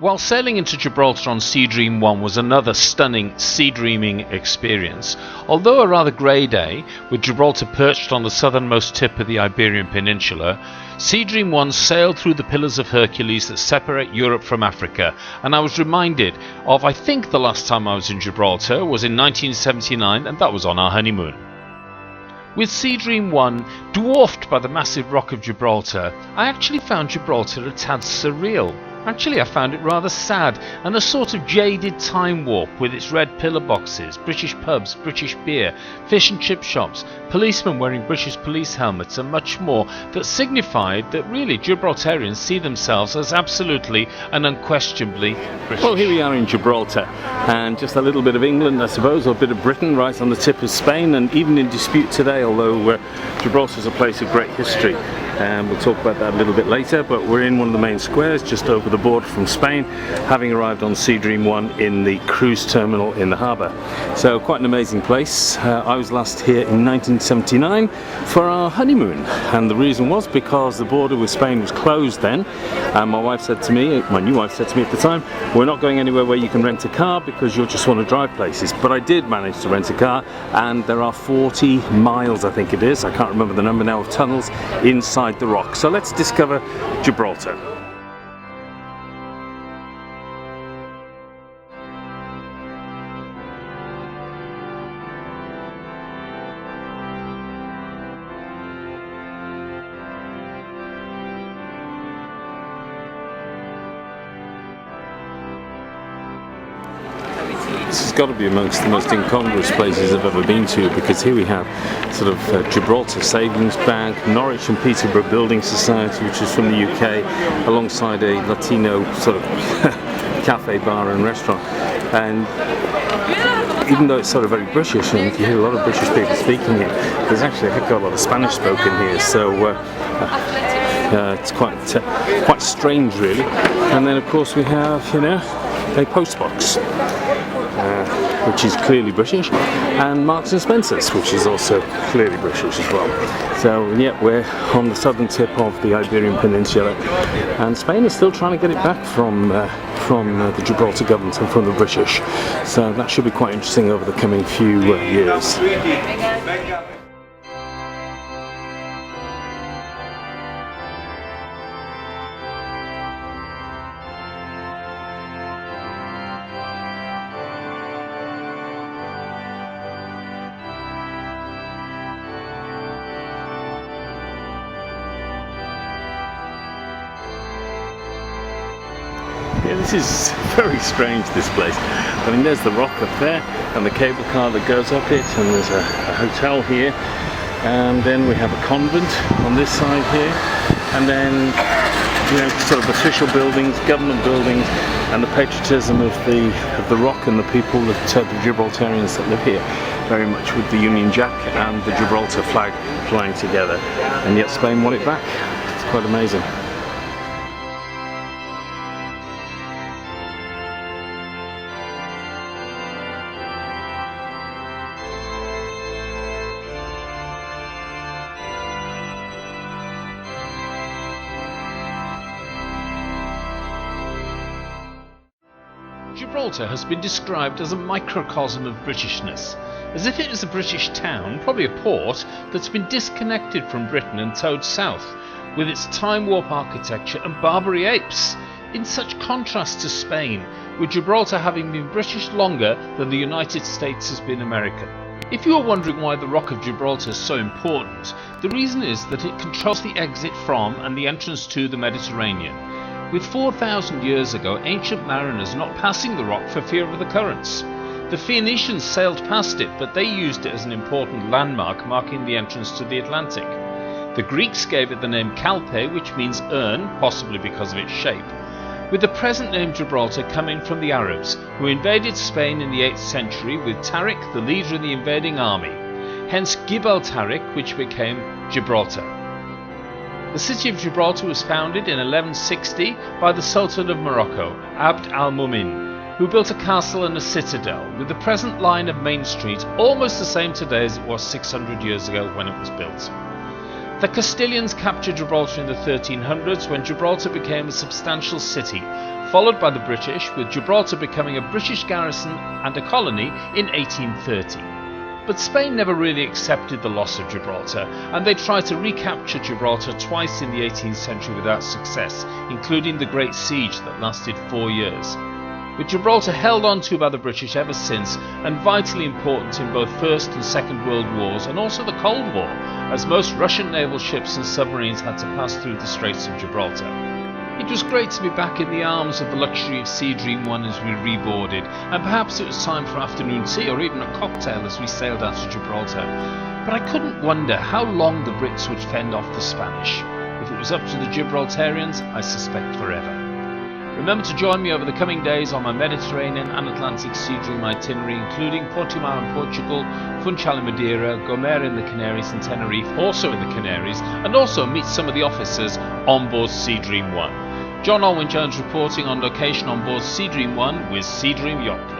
While sailing into Gibraltar on Sea Dream 1 was another stunning sea dreaming experience, although a rather grey day, with Gibraltar perched on the southernmost tip of the Iberian Peninsula, Sea Dream 1 sailed through the Pillars of Hercules that separate Europe from Africa, and I was reminded of, I think the last time I was in Gibraltar was in 1979, and that was on our honeymoon. With Sea Dream 1 dwarfed by the massive Rock of Gibraltar, I actually found Gibraltar a tad surreal. Actually, I found it rather sad and a sort of jaded time warp with its red pillar boxes, British pubs, British beer, fish and chip shops, policemen wearing British police helmets and much more that signified that really Gibraltarians see themselves as absolutely and unquestionably British. Well, here we are in Gibraltar, and just a little bit of England, I suppose, or a bit of Britain right on the tip of Spain, and even in dispute today, although Gibraltar is a place of great history. We'll talk about that a little bit later, but we're in one of the main squares just over the border from Spain, having arrived on Sea Dream 1 in the cruise terminal in the harbour. So quite an amazing place. I was last here in 1979 for our honeymoon, and the reason was because the border with Spain was closed then, and my new wife said to me at the time, we're not going anywhere where you can rent a car because you'll just want to drive places. But I did manage to rent a car, and there are 40 miles, I think it is, I can't remember the number now, of tunnels inside the rock. So let's discover Gibraltar. This has got to be amongst the most incongruous places I've ever been to, because here we have sort of Gibraltar Savings Bank, Norwich and Peterborough Building Society, which is from the UK, alongside a Latino sort of cafe, bar and restaurant. And even though it's sort of very British, and you hear a lot of British people speaking here, there's actually a heck of a lot of Spanish spoken here, so it's quite strange really. And then of course we have, a postbox, which is clearly British, and Marks and Spencer's, which is also clearly British as well. So yeah, we're on the southern tip of the Iberian Peninsula, and Spain is still trying to get it back from the Gibraltar government and from the British. So that should be quite interesting over the coming few years. Yeah, this is very strange, this place. I mean, there's the rock up there and the cable car that goes up it, and there's a hotel here, and then we have a convent on this side here, and then sort of official buildings, government buildings, and the patriotism of the rock and the people, the Gibraltarians that live here, very much with the Union Jack and the Gibraltar flag flying together, and yet Spain won it back. It's quite amazing. Gibraltar has been described as a microcosm of Britishness, as if it is a British town, probably a port, that's been disconnected from Britain and towed south, with its time warp architecture and Barbary apes, in such contrast to Spain, with Gibraltar having been British longer than the United States has been American. If you are wondering why the Rock of Gibraltar is so important, the reason is that it controls the exit from and the entrance to the Mediterranean, with 4,000 years ago ancient mariners not passing the rock for fear of the currents. The Phoenicians sailed past it, but they used it as an important landmark marking the entrance to the Atlantic. The Greeks gave it the name Calpe, which means urn, possibly because of its shape, with the present name Gibraltar coming from the Arabs, who invaded Spain in the 8th century with Tariq, the leader of the invading army, hence Gibraltar, which became Gibraltar. The city of Gibraltar was founded in 1160 by the Sultan of Morocco, Abd al-Mumin, who built a castle and a citadel, with the present line of Main Street almost the same today as it was 600 years ago when it was built. The Castilians captured Gibraltar in the 1300s when Gibraltar became a substantial city, followed by the British, with Gibraltar becoming a British garrison and a colony in 1830. But Spain never really accepted the loss of Gibraltar, and they tried to recapture Gibraltar twice in the 18th century without success, including the Great Siege that lasted 4 years. With Gibraltar held on to by the British ever since, and vitally important in both First and Second World Wars, and also the Cold War, as most Russian naval ships and submarines had to pass through the Straits of Gibraltar. It was great to be back in the arms of the luxury of Sea Dream 1 as we reboarded, and perhaps it was time for afternoon tea or even a cocktail as we sailed out to Gibraltar. But I couldn't wonder how long the Brits would fend off the Spanish. If it was up to the Gibraltarians, I suspect forever. Remember to join me over the coming days on my Mediterranean and Atlantic Sea Dream itinerary, including Portimao in Portugal, Funchal in Madeira, Gomera in the Canaries and Tenerife, also in the Canaries, and also meet some of the officers on board Sea Dream 1. John Alwyn Jones reporting on location on board Sea Dream 1 with Sea Dream Yacht Club.